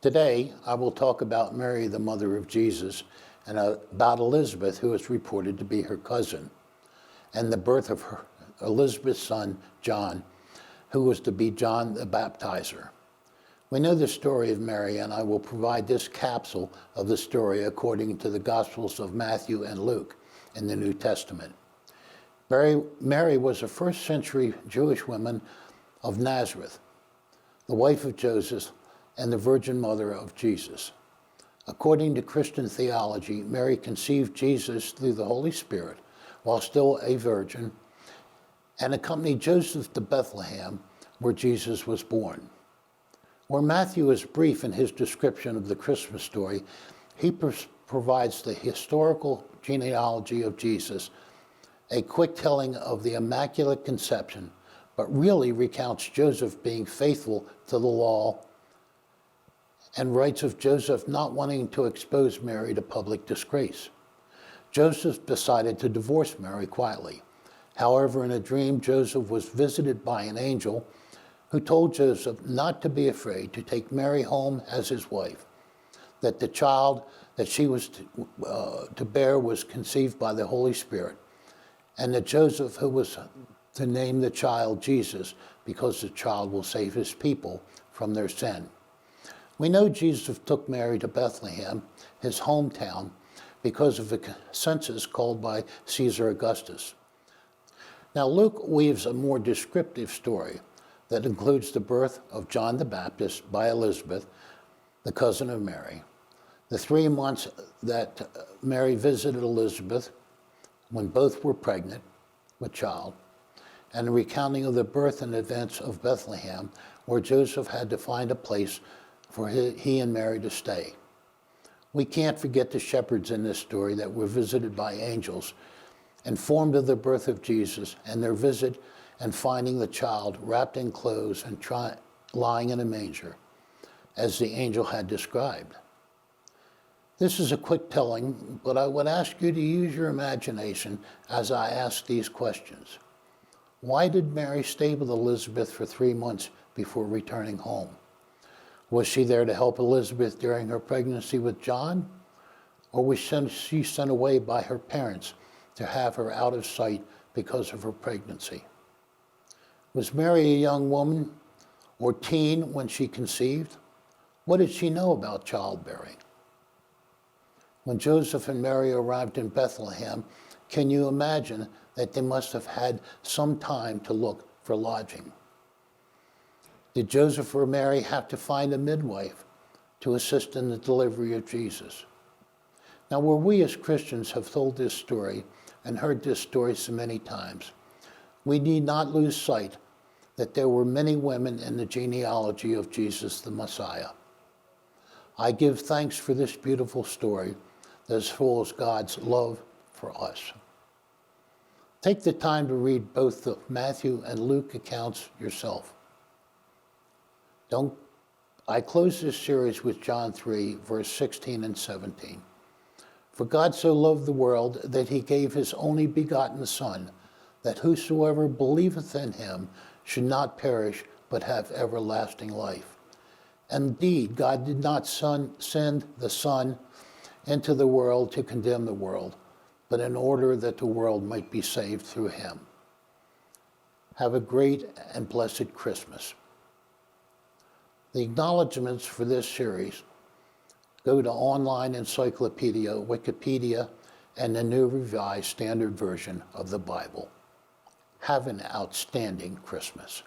Today, I will talk about Mary, the mother of Jesus, and about Elizabeth, who is reported to be her cousin, and the birth of Elizabeth's son, John, who was to be John the Baptizer. We know the story of Mary, and I will provide this capsule of the story according to the Gospels of Matthew and Luke in the New Testament. Mary was a first century Jewish woman of Nazareth, the wife of Joseph and the Virgin Mother of Jesus. According to Christian theology, Mary conceived Jesus through the Holy Spirit while still a virgin and accompanied Joseph to Bethlehem, where Jesus was born. Where Matthew is brief in his description of the Christmas story, he provides the historical genealogy of Jesus, a quick telling of the Immaculate Conception, but really recounts Joseph being faithful to the law and writes of Joseph not wanting to expose Mary to public disgrace. Joseph decided to divorce Mary quietly. However, in a dream, Joseph was visited by an angel who told Joseph not to be afraid to take Mary home as his wife, that the child that she was to bear was conceived by the Holy Spirit, and that Joseph, who was to name the child Jesus, because the child will save his people from their sin. We know Jesus took Mary to Bethlehem, his hometown, because of a census called by Caesar Augustus. Now, Luke weaves a more descriptive story that includes the birth of John the Baptist by Elizabeth, the cousin of Mary, the 3 months that Mary visited Elizabeth when both were pregnant with child, and the recounting of the birth and events of Bethlehem, where Joseph had to find a place for he and Mary to stay. We can't forget the shepherds in this story that were visited by angels, informed of the birth of Jesus and their visit and finding the child wrapped in clothes and lying in a manger, as the angel had described. This is a quick telling, but I would ask you to use your imagination as I ask these questions. Why did Mary stay with Elizabeth for 3 months before returning home? Was she there to help Elizabeth during her pregnancy with John? Or was she sent away by her parents to have her out of sight because of her pregnancy? Was Mary a young woman or teen when she conceived? What did she know about childbearing? When Joseph and Mary arrived in Bethlehem, can you imagine that they must have had some time to look for lodging? Did Joseph or Mary have to find a midwife to assist in the delivery of Jesus? Now, where we as Christians have told this story and heard this story so many times, we need not lose sight that there were many women in the genealogy of Jesus the Messiah. I give thanks for this beautiful story that is full of God's love for us. Take the time to read both the Matthew and Luke accounts yourself. I close this series with John 3, verse 16 and 17. For God so loved the world that he gave his only begotten Son, that whosoever believeth in him should not perish, but have everlasting life. Indeed, God did not send the Son into the world to condemn the world, but in order that the world might be saved through him. Have a great and blessed Christmas. The acknowledgments for this series go to Online Encyclopedia, Wikipedia, and the New Revised Standard Version of the Bible. Have an outstanding Christmas.